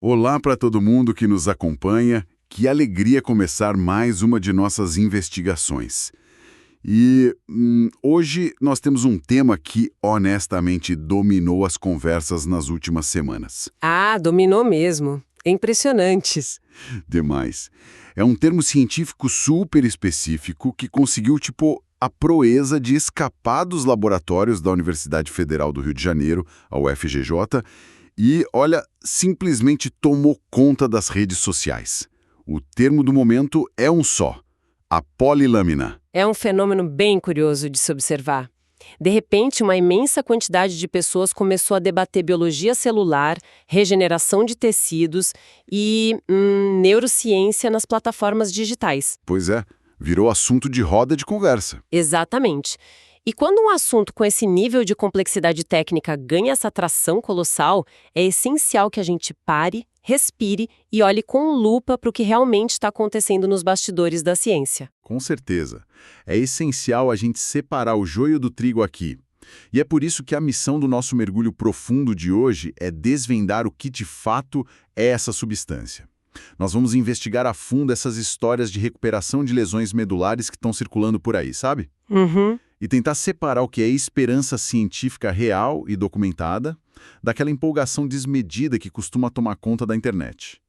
Olá para todo mundo que nos acompanha. Que alegria começar mais uma de nossas investigações. Hoje nós temos um tema que honestamente dominou as conversas nas últimas semanas. Ah, dominou mesmo. Impressionantes. Demais. É um termo científico super específico que conseguiu, a proeza de escapar dos laboratórios da Universidade Federal do Rio de Janeiro, a UFGJ, e, olha, simplesmente tomou conta das redes sociais. O termo do momento é um só: a polilâmina. É um fenômeno bem curioso de se observar. De repente, uma imensa quantidade de pessoas começou a debater biologia celular, regeneração de tecidos e neurociência nas plataformas digitais. Pois é, virou assunto de roda de conversa. Exatamente. E quando um assunto com esse nível de complexidade técnica ganha essa atração colossal, é essencial que a gente pare, respire e olhe com lupa para o que realmente está acontecendo nos bastidores da ciência. Com certeza. É essencial a gente separar o joio do trigo aqui. E é por isso que a missão do nosso mergulho profundo de hoje é desvendar o que de fato é essa substância. Nós vamos investigar a fundo essas histórias de recuperação de lesões medulares que estão circulando por aí, sabe? E tentar separar o que é esperança científica real e documentada daquela empolgação desmedida que costuma tomar conta da internet.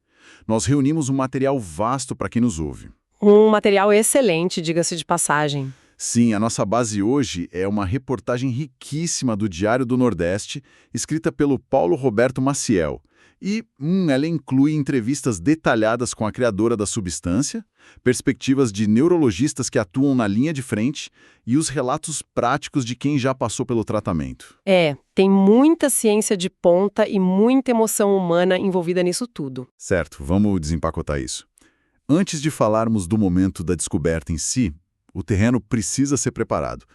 Nós reunimos um material vasto para quem nos ouve. Um material excelente, diga-se de passagem. Sim, a nossa base hoje é uma reportagem riquíssima do Diário do Nordeste, escrita pelo Paulo Roberto Maciel. E ela inclui entrevistas detalhadas com a criadora da substância, perspectivas de neurologistas que atuam na linha de frente e os relatos práticos de quem já passou pelo tratamento. Tem muita ciência de ponta e muita emoção humana envolvida nisso tudo. Certo, vamos desempacotar isso. Antes de falarmos do momento da descoberta em si, o terreno precisa ser preparado.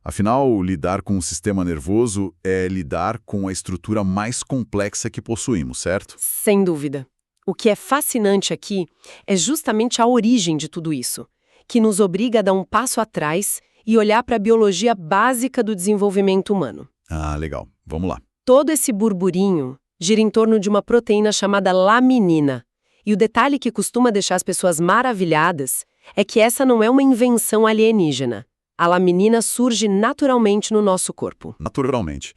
Afinal, lidar com o sistema nervoso é lidar com a estrutura mais complexa que possuímos, certo? Sem dúvida. O que é fascinante aqui é justamente a origem de tudo isso, que nos obriga a dar um passo atrás e olhar para a biologia básica do desenvolvimento humano. Ah, legal. Vamos lá. Todo esse burburinho gira em torno de uma proteína chamada laminina. E o detalhe que costuma deixar as pessoas maravilhadas é que essa não é uma invenção alienígena. A laminina surge naturalmente no nosso corpo. Naturalmente.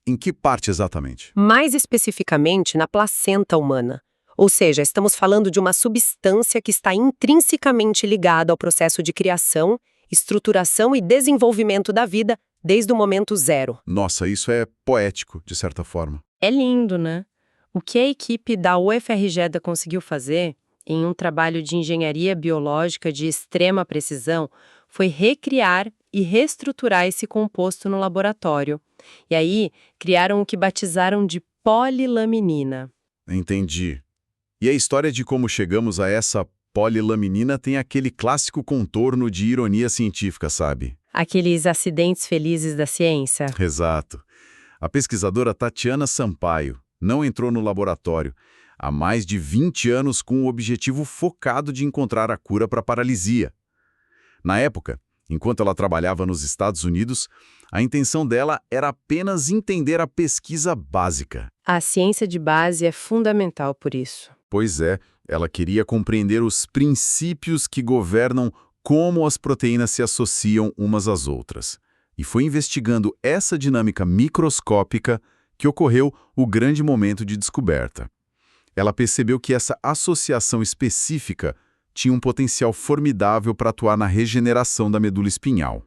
Em que parte exatamente? Mais especificamente na placenta humana. Ou seja, estamos falando de uma substância que está intrinsecamente ligada ao processo de criação, estruturação e desenvolvimento da vida desde o momento zero. Nossa, isso é poético, de certa forma. É lindo, né? O que a equipe da UFRJ conseguiu fazer, em um trabalho de engenharia biológica de extrema precisão, foi recriar e reestruturar esse composto no laboratório. E aí, criaram o que batizaram de polilaminina. Entendi. E a história de como chegamos a essa polilaminina tem aquele clássico contorno de ironia científica, sabe? Aqueles acidentes felizes da ciência. Exato. A pesquisadora Tatiana Sampaio não entrou no laboratório há mais de 20 anos com o objetivo focado de encontrar a cura para a paralisia. Na época, enquanto ela trabalhava nos Estados Unidos, a intenção dela era apenas entender a pesquisa básica. A ciência de base é fundamental por isso. Pois é, ela queria compreender os princípios que governam como as proteínas se associam umas às outras. E foi investigando essa dinâmica microscópica que ocorreu o grande momento de descoberta. Ela percebeu que essa associação específica tinha um potencial formidável para atuar na regeneração da medula espinhal.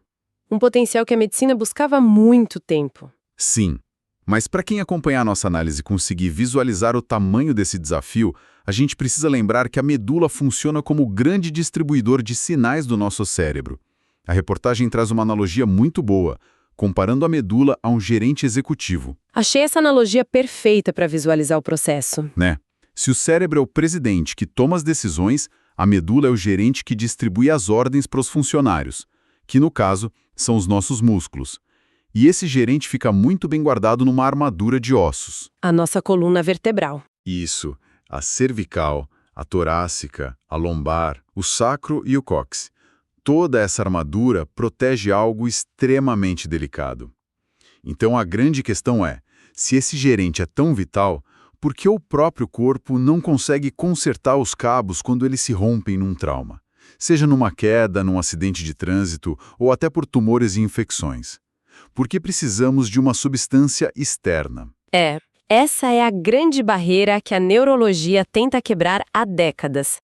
Um potencial que a medicina buscava há muito tempo. Sim, mas para quem acompanhar a nossa análise e conseguir visualizar o tamanho desse desafio, a gente precisa lembrar que a medula funciona como o grande distribuidor de sinais do nosso cérebro. A reportagem traz uma analogia muito boa, comparando a medula a um gerente executivo. Achei essa analogia perfeita para visualizar o processo. Né? Se o cérebro é o presidente que toma as decisões, a medula é o gerente que distribui as ordens para os funcionários, que no caso são os nossos músculos. E esse gerente fica muito bem guardado numa armadura de ossos. A nossa coluna vertebral. Isso, a cervical, a torácica, a lombar, o sacro e o cóccix. Toda essa armadura protege algo extremamente delicado. Então a grande questão é, se esse gerente é tão vital, Porque o próprio corpo não consegue consertar os cabos quando eles se rompem num trauma, seja numa queda, num acidente de trânsito ou até por tumores e infecções. Porque precisamos de uma substância externa. Essa é a grande barreira que a neurologia tenta quebrar há décadas.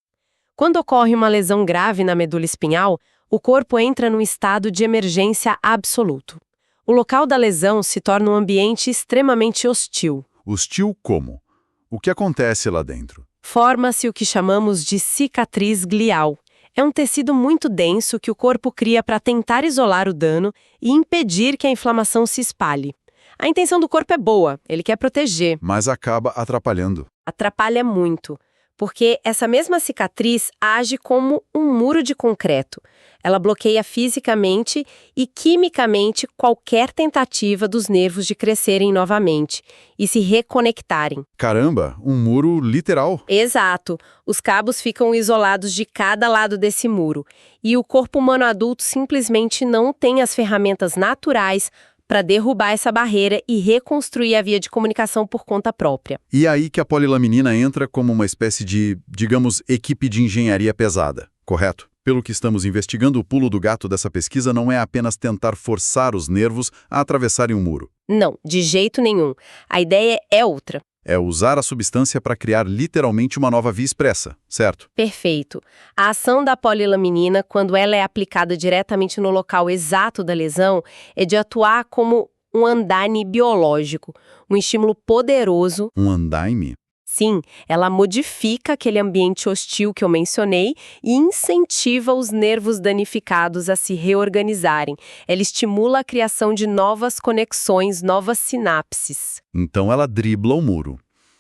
Quando ocorre uma lesão grave na medula espinhal, o corpo entra num estado de emergência absoluto. O local da lesão se torna um ambiente extremamente hostil. Hostil como? O que acontece lá dentro? Forma-se o que chamamos de cicatriz glial. É um tecido muito denso que o corpo cria para tentar isolar o dano e impedir que a inflamação se espalhe. A intenção do corpo é boa, ele quer proteger. Mas acaba atrapalhando. Atrapalha muito, porque essa mesma cicatriz age como um muro de concreto. Ela bloqueia fisicamente e quimicamente qualquer tentativa dos nervos de crescerem novamente e se reconectarem. Caramba, um muro literal. Exato. Os cabos ficam isolados de cada lado desse muro. E o corpo humano adulto simplesmente não tem as ferramentas naturais para derrubar essa barreira e reconstruir a via de comunicação por conta própria. E aí que a polilaminina entra como uma espécie de, digamos, equipe de engenharia pesada, correto? Pelo que estamos investigando, o pulo do gato dessa pesquisa não é apenas tentar forçar os nervos a atravessarem um muro. Não, de jeito nenhum. A ideia é outra. É usar a substância para criar literalmente uma nova via expressa, certo? Perfeito. A ação da polilaminina, quando ela é aplicada diretamente no local exato da lesão, é de atuar como um andaime biológico, um estímulo poderoso. Um andaime? Sim, ela modifica aquele ambiente hostil que eu mencionei e incentiva os nervos danificados a se reorganizarem. Ela estimula a criação de novas conexões, novas sinapses. Então ela dribla o muro.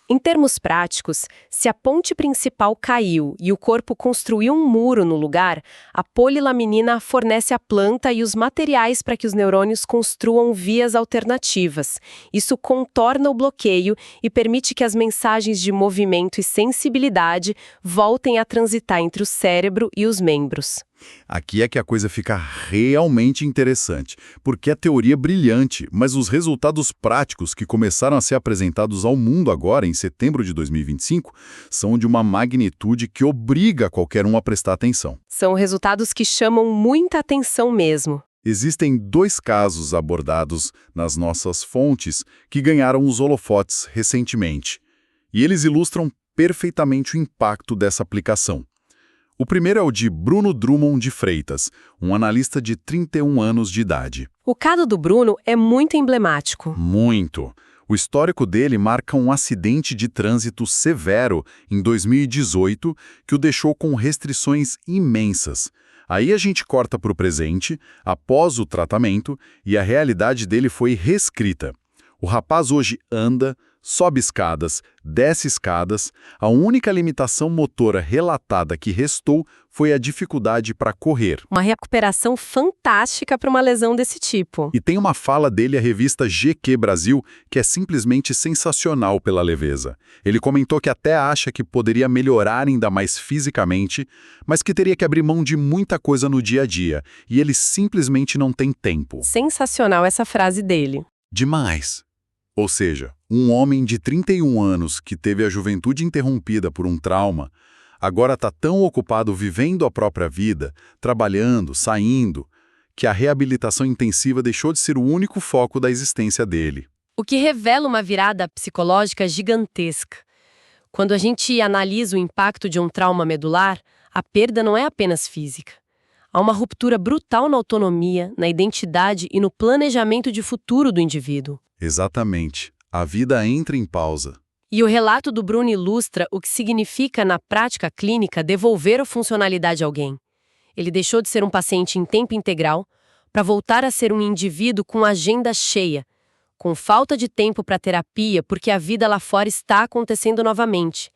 Em termos práticos, se a ponte principal caiu e o corpo construiu um muro no lugar, a polilaminina fornece a planta e os materiais para que os neurônios construam vias alternativas. Isso contorna o bloqueio e permite que as mensagens de movimento e sensibilidade voltem a transitar entre o cérebro e os membros. Aqui é que a coisa fica realmente interessante, porque a teoria é brilhante, mas os resultados práticos que começaram a ser apresentados ao mundo agora, em setembro de 2025, são de uma magnitude que obriga qualquer um a prestar atenção. São resultados que chamam muita atenção mesmo. Existem 2 casos abordados nas nossas fontes que ganharam os holofotes recentemente, e eles ilustram perfeitamente o impacto dessa aplicação. O primeiro é o de Bruno Drummond de Freitas, um analista de 31 anos de idade. O caso do Bruno é muito emblemático. Muito. O histórico dele marca um acidente de trânsito severo em 2018 que o deixou com restrições imensas. Aí a gente corta para o presente, após o tratamento, e a realidade dele foi reescrita. O rapaz hoje anda, sobe escadas, desce escadas, a única limitação motora relatada que restou foi a dificuldade para correr. Uma recuperação fantástica para uma lesão desse tipo. E tem uma fala dele à revista GQ Brasil que é simplesmente sensacional pela leveza. Ele comentou que até acha que poderia melhorar ainda mais fisicamente, mas que teria que abrir mão de muita coisa no dia a dia, e ele simplesmente não tem tempo. Sensacional essa frase dele. Demais. Ou seja, um homem de 31 anos que teve a juventude interrompida por um trauma, agora está tão ocupado vivendo a própria vida, trabalhando, saindo, que a reabilitação intensiva deixou de ser o único foco da existência dele. O que revela uma virada psicológica gigantesca. Quando a gente analisa o impacto de um trauma medular, a perda não é apenas física. Há uma ruptura brutal na autonomia, na identidade e no planejamento de futuro do indivíduo. Exatamente. A vida entra em pausa. E o relato do Bruno ilustra o que significa, na prática clínica, devolver a funcionalidade a alguém. Ele deixou de ser um paciente em tempo integral para voltar a ser um indivíduo com agenda cheia, com falta de tempo para terapia porque a vida lá fora está acontecendo novamente.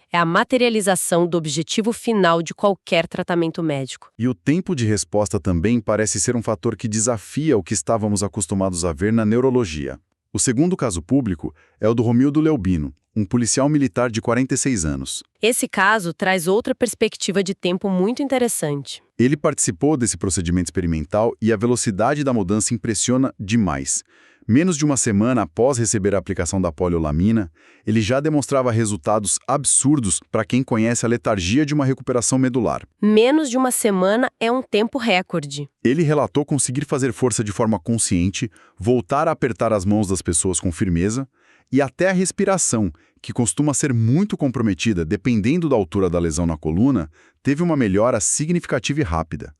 É a materialização do objetivo final de qualquer tratamento médico. E o tempo de resposta também parece ser um fator que desafia o que estávamos acostumados a ver na neurologia. O segundo caso público é o do Romildo Leubino, um policial militar de 46 anos. Esse caso traz outra perspectiva de tempo muito interessante. Ele participou desse procedimento experimental e a velocidade da mudança impressiona demais. Menos de uma semana após receber a aplicação da poliolamina, ele já demonstrava resultados absurdos para quem conhece a letargia de uma recuperação medular. Menos de uma semana é um tempo recorde. Ele relatou conseguir fazer força de forma consciente, voltar a apertar as mãos das pessoas com firmeza e até a respiração, que costuma ser muito comprometida dependendo da altura da lesão na coluna, teve uma melhora significativa e rápida.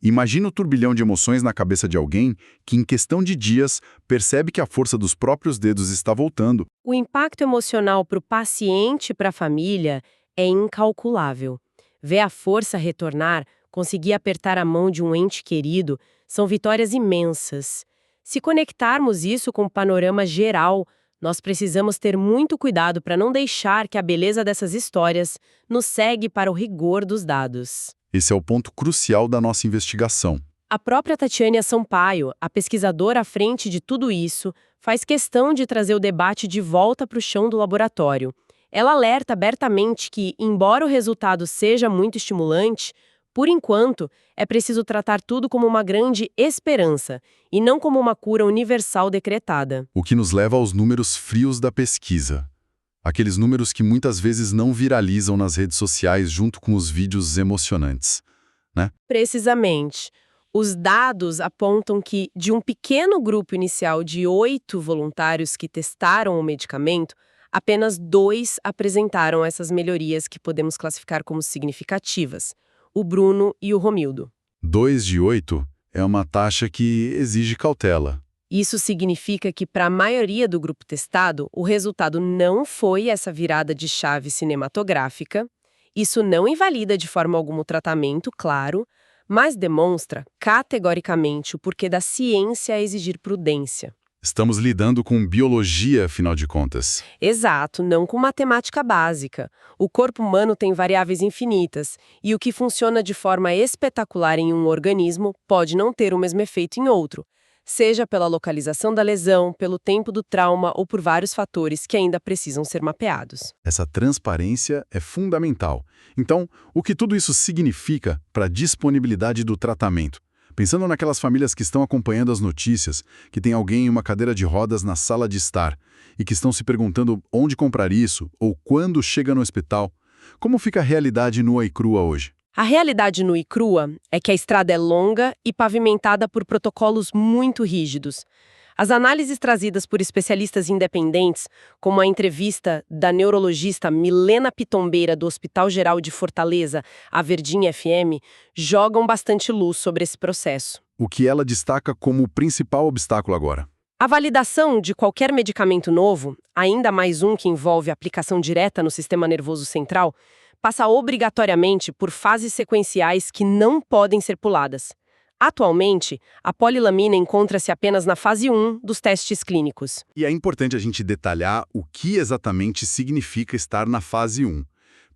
Imagina o turbilhão de emoções na cabeça de alguém que, em questão de dias, percebe que a força dos próprios dedos está voltando. O impacto emocional para o paciente e para a família é incalculável. Ver a força retornar, conseguir apertar a mão de um ente querido, são vitórias imensas. Se conectarmos isso com o panorama geral, nós precisamos ter muito cuidado para não deixar que a beleza dessas histórias nos segue para o rigor dos dados. Esse é o ponto crucial da nossa investigação. A própria Tatiana Sampaio, a pesquisadora à frente de tudo isso, faz questão de trazer o debate de volta para o chão do laboratório. Ela alerta abertamente que, embora o resultado seja muito estimulante, por enquanto, é preciso tratar tudo como uma grande esperança e não como uma cura universal decretada. O que nos leva aos números frios da pesquisa. Aqueles números que muitas vezes não viralizam nas redes sociais junto com os vídeos emocionantes, né? Precisamente. Os dados apontam que, de um pequeno grupo inicial de 8 voluntários que testaram o medicamento, apenas 2 apresentaram essas melhorias que podemos classificar como significativas: o Bruno e o Romildo. 2 de 8 é uma taxa que exige cautela. Isso significa que, para a maioria do grupo testado, o resultado não foi essa virada de chave cinematográfica. Isso não invalida de forma alguma o tratamento, claro, mas demonstra, categoricamente, o porquê da ciência exigir prudência. Estamos lidando com biologia, afinal de contas. Exato, não com matemática básica. O corpo humano tem variáveis infinitas, e o que funciona de forma espetacular em um organismo pode não ter o mesmo efeito em outro, seja pela localização da lesão, pelo tempo do trauma ou por vários fatores que ainda precisam ser mapeados. Essa transparência é fundamental. Então, o que tudo isso significa para a disponibilidade do tratamento? Pensando naquelas famílias que estão acompanhando as notícias, que tem alguém em uma cadeira de rodas na sala de estar e que estão se perguntando onde comprar isso ou quando chega no hospital, como fica a realidade nua e crua hoje? A realidade nua e crua é que a estrada é longa e pavimentada por protocolos muito rígidos. As análises trazidas por especialistas independentes, como a entrevista da neurologista Milena Pitombeira do Hospital Geral de Fortaleza, a Verdinha FM, jogam bastante luz sobre esse processo. O que ela destaca como o principal obstáculo agora? A validação de qualquer medicamento novo, ainda mais um que envolve aplicação direta no sistema nervoso central, passa obrigatoriamente por fases sequenciais que não podem ser puladas. Atualmente, a polilamina encontra-se apenas na fase 1 dos testes clínicos. E é importante a gente detalhar o que exatamente significa estar na fase 1,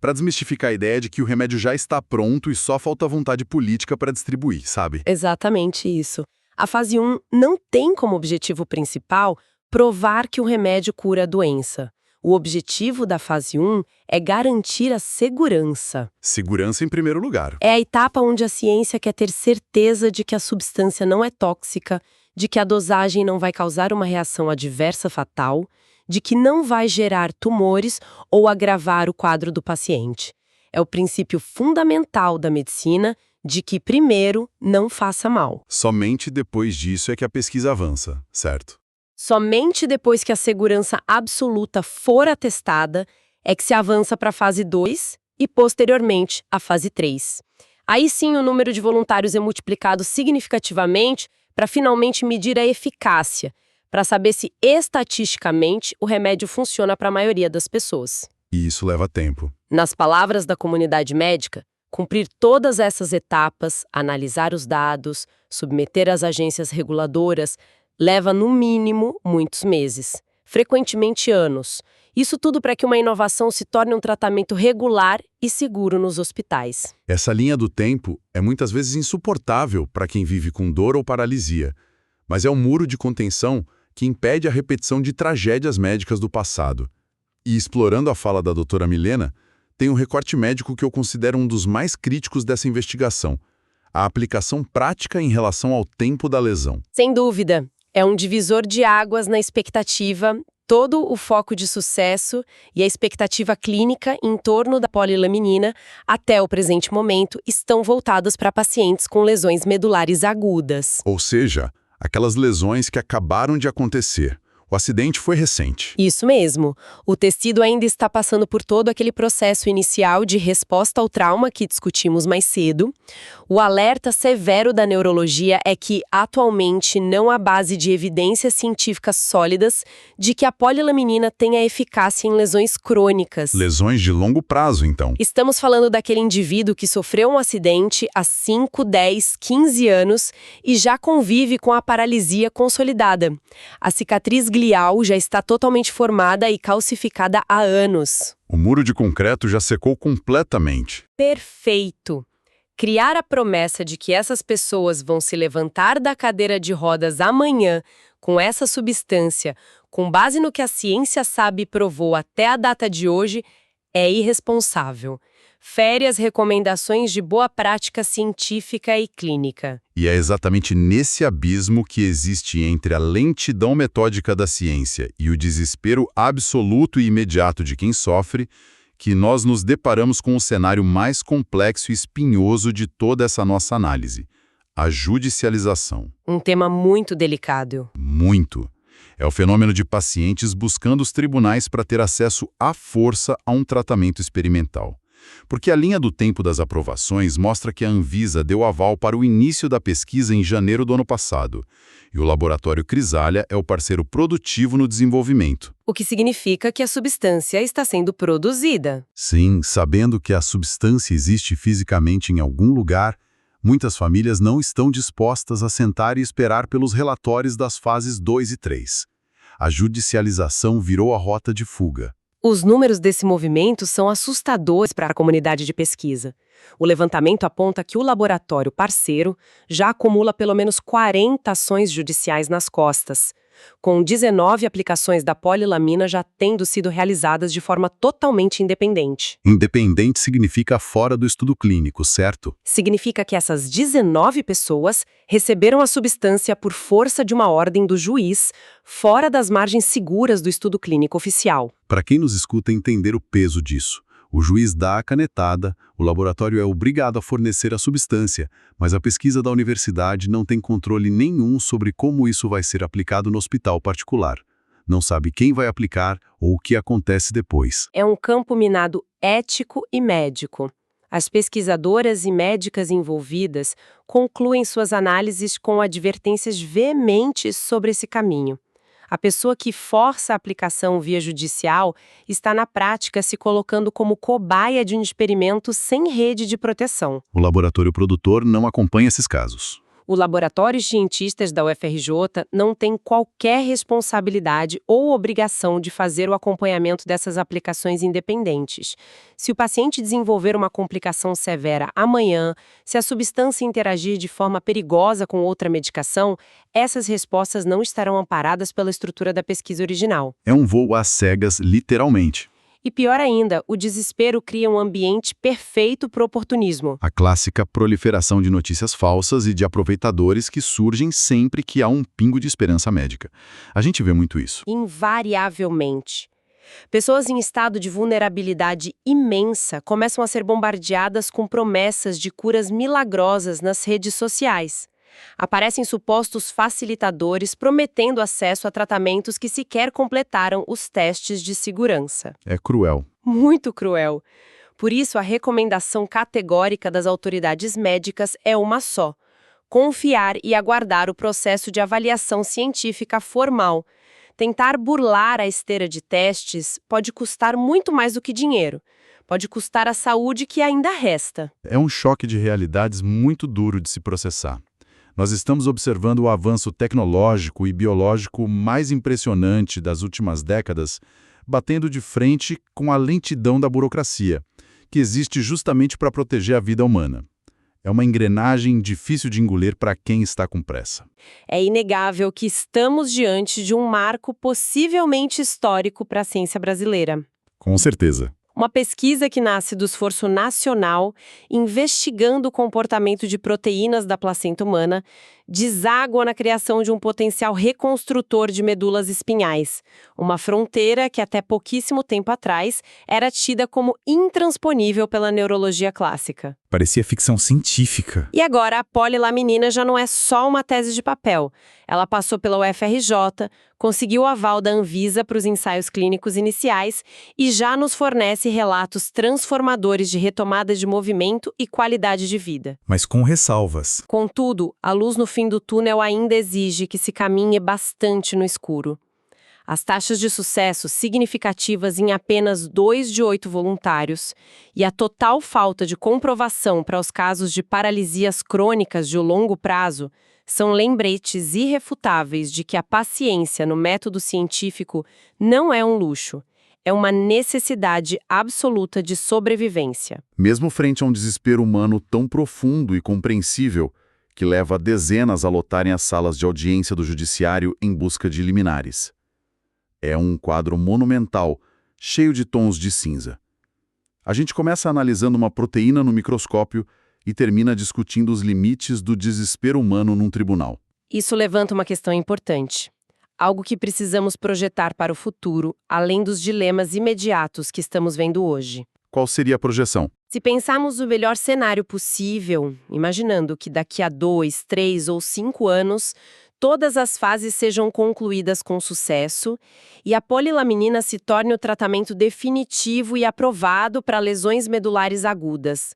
para desmistificar a ideia de que o remédio já está pronto e só falta vontade política para distribuir, sabe? Exatamente isso. A fase 1 não tem como objetivo principal provar que o remédio cura a doença. O objetivo da fase 1 é garantir a segurança. Segurança em primeiro lugar. É a etapa onde a ciência quer ter certeza de que a substância não é tóxica, de que a dosagem não vai causar uma reação adversa fatal, de que não vai gerar tumores ou agravar o quadro do paciente. É o princípio fundamental da medicina de que, primeiro, não faça mal. Somente depois disso é que a pesquisa avança, certo? Somente depois que a segurança absoluta for atestada é que se avança para a fase 2 e, posteriormente, a fase 3. Aí sim o número de voluntários é multiplicado significativamente para finalmente medir a eficácia, para saber se estatisticamente o remédio funciona para a maioria das pessoas. E isso leva tempo. Nas palavras da comunidade médica, cumprir todas essas etapas, analisar os dados, submeter às agências reguladoras, leva, no mínimo, muitos meses, frequentemente anos. Isso tudo para que uma inovação se torne um tratamento regular e seguro nos hospitais. Essa linha do tempo é muitas vezes insuportável para quem vive com dor ou paralisia, mas é um muro de contenção que impede a repetição de tragédias médicas do passado. E explorando a fala da doutora Milena, tem um recorte médico que eu considero um dos mais críticos dessa investigação: a aplicação prática em relação ao tempo da lesão. Sem dúvida. É um divisor de águas na expectativa, todo o foco de sucesso e a expectativa clínica em torno da polilaminina, até o presente momento, estão voltados para pacientes com lesões medulares agudas. Ou seja, aquelas lesões que acabaram de acontecer. O acidente foi recente. Isso mesmo. O tecido ainda está passando por todo aquele processo inicial de resposta ao trauma que discutimos mais cedo. O alerta severo da neurologia é que, atualmente, não há base de evidências científicas sólidas de que a polilaminina tenha eficácia em lesões crônicas. Lesões de longo prazo, então. Estamos falando daquele indivíduo que sofreu um acidente há 5, 10, 15 anos e já convive com a paralisia consolidada. A cicatriz glial já está totalmente formada e calcificada há anos. O muro de concreto já secou completamente. Perfeito! Criar a promessa de que essas pessoas vão se levantar da cadeira de rodas amanhã com essa substância, com base no que a ciência sabe e provou até a data de hoje, é irresponsável. Fere as recomendações de boa prática científica e clínica. E é exatamente nesse abismo que existe entre a lentidão metódica da ciência e o desespero absoluto e imediato de quem sofre, que nós nos deparamos com o cenário mais complexo e espinhoso de toda essa nossa análise: a judicialização. Um tema muito delicado. Muito. É o fenômeno de pacientes buscando os tribunais para ter acesso à força a um tratamento experimental. Porque a linha do tempo das aprovações mostra que a Anvisa deu aval para o início da pesquisa em janeiro do ano passado, e o laboratório Crisália é o parceiro produtivo no desenvolvimento. O que significa que a substância está sendo produzida. Sim, sabendo que a substância existe fisicamente em algum lugar, muitas famílias não estão dispostas a sentar e esperar pelos relatórios das fases 2 e 3. A judicialização virou a rota de fuga. Os números desse movimento são assustadores para a comunidade de pesquisa. O levantamento aponta que o laboratório parceiro já acumula pelo menos 40 ações judiciais nas costas, com 19 aplicações da polilamina já tendo sido realizadas de forma totalmente independente. Independente significa fora do estudo clínico, certo? Significa que essas 19 pessoas receberam a substância por força de uma ordem do juiz, fora das margens seguras do estudo clínico oficial. Para quem nos escuta entender o peso disso, o juiz dá a canetada, o laboratório é obrigado a fornecer a substância, mas a pesquisa da universidade não tem controle nenhum sobre como isso vai ser aplicado no hospital particular. Não sabe quem vai aplicar ou o que acontece depois. É um campo minado ético e médico. As pesquisadoras e médicas envolvidas concluem suas análises com advertências veementes sobre esse caminho. A pessoa que força a aplicação via judicial está, na prática, se colocando como cobaia de um experimento sem rede de proteção. O laboratório produtor não acompanha esses casos. O laboratório de cientistas da UFRJ não tem qualquer responsabilidade ou obrigação de fazer o acompanhamento dessas aplicações independentes. Se o paciente desenvolver uma complicação severa amanhã, se a substância interagir de forma perigosa com outra medicação, essas respostas não estarão amparadas pela estrutura da pesquisa original. É um voo às cegas, literalmente. E pior ainda, o desespero cria um ambiente perfeito para o oportunismo. A clássica proliferação de notícias falsas e de aproveitadores que surgem sempre que há um pingo de esperança médica. A gente vê muito isso. Invariavelmente. Pessoas em estado de vulnerabilidade imensa começam a ser bombardeadas com promessas de curas milagrosas nas redes sociais. Aparecem supostos facilitadores prometendo acesso a tratamentos que sequer completaram os testes de segurança. É cruel. Muito cruel. Por isso, a recomendação categórica das autoridades médicas é uma só: confiar e aguardar o processo de avaliação científica formal. Tentar burlar a esteira de testes pode custar muito mais do que dinheiro. Pode custar a saúde que ainda resta. É um choque de realidades muito duro de se processar. Nós estamos observando o avanço tecnológico e biológico mais impressionante das últimas décadas, batendo de frente com a lentidão da burocracia, que existe justamente para proteger a vida humana. É uma engrenagem difícil de engolir para quem está com pressa. É inegável que estamos diante de um marco possivelmente histórico para a ciência brasileira. Com certeza. Uma pesquisa que nasce do esforço nacional investigando o comportamento de proteínas da placenta humana deságua na criação de um potencial reconstrutor de medulas espinhais, uma fronteira que até pouquíssimo tempo atrás era tida como intransponível pela neurologia clássica. Parecia ficção científica. E agora a polilaminina já não é só uma tese de papel. Ela passou pela UFRJ, conseguiu o aval da Anvisa para os ensaios clínicos iniciais e já nos fornece relatos transformadores de retomada de movimento e qualidade de vida. Mas com ressalvas. Contudo, a luz no fim do túnel ainda exige que se caminhe bastante no escuro. As taxas de sucesso significativas em apenas 2 de 8 voluntários e a total falta de comprovação para os casos de paralisias crônicas de longo prazo são lembretes irrefutáveis de que a paciência no método científico não é um luxo, é uma necessidade absoluta de sobrevivência. Mesmo frente a um desespero humano tão profundo e compreensível, que leva dezenas a lotarem as salas de audiência do judiciário em busca de liminares. É um quadro monumental, cheio de tons de cinza. A gente começa analisando uma proteína no microscópio e termina discutindo os limites do desespero humano num tribunal. Isso levanta uma questão importante. Algo que precisamos projetar para o futuro, além dos dilemas imediatos que estamos vendo hoje. Qual seria a projeção? Se pensarmos o melhor cenário possível, imaginando que daqui a 2, 3 ou 5 anos todas as fases sejam concluídas com sucesso e a polilaminina se torne o tratamento definitivo e aprovado para lesões medulares agudas.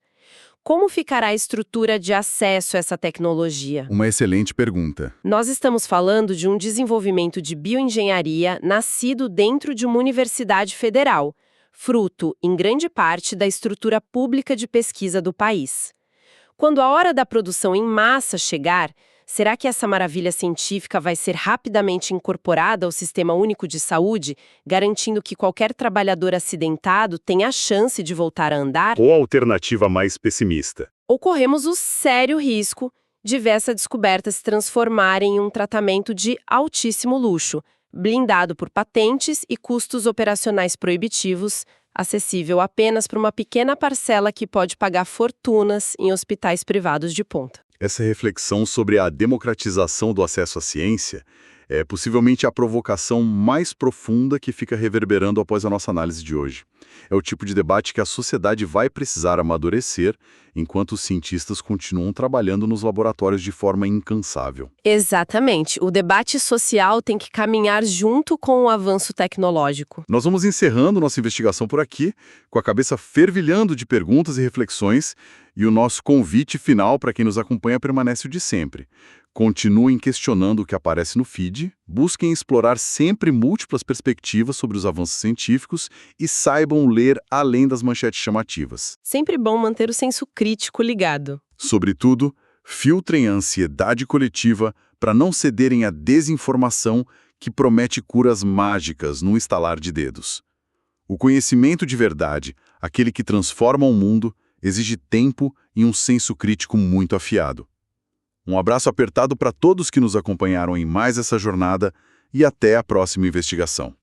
Como ficará a estrutura de acesso a essa tecnologia? Uma excelente pergunta. Nós estamos falando de um desenvolvimento de bioengenharia nascido dentro de uma universidade federal, fruto, em grande parte, da estrutura pública de pesquisa do país. Quando a hora da produção em massa chegar, será que essa maravilha científica vai ser rapidamente incorporada ao Sistema Único de Saúde, garantindo que qualquer trabalhador acidentado tenha a chance de voltar a andar? Ou a alternativa mais pessimista? Ou corremos o sério risco de ver essa descoberta se transformar em um tratamento de altíssimo luxo, blindado por patentes e custos operacionais proibitivos, acessível apenas para uma pequena parcela que pode pagar fortunas em hospitais privados de ponta. Essa reflexão sobre a democratização do acesso à ciência é possivelmente a provocação mais profunda que fica reverberando após a nossa análise de hoje. É o tipo de debate que a sociedade vai precisar amadurecer enquanto os cientistas continuam trabalhando nos laboratórios de forma incansável. Exatamente. O debate social tem que caminhar junto com o avanço tecnológico. Nós vamos encerrando nossa investigação por aqui, com a cabeça fervilhando de perguntas e reflexões, e o nosso convite final para quem nos acompanha permanece o de sempre. Continuem questionando o que aparece no feed, busquem explorar sempre múltiplas perspectivas sobre os avanços científicos e saibam ler além das manchetes chamativas. Sempre bom manter o senso crítico ligado. Sobretudo, filtrem a ansiedade coletiva para não cederem à desinformação que promete curas mágicas num estalar de dedos. O conhecimento de verdade, aquele que transforma o mundo, exige tempo e um senso crítico muito afiado. Um abraço apertado para todos que nos acompanharam em mais essa jornada e até a próxima investigação.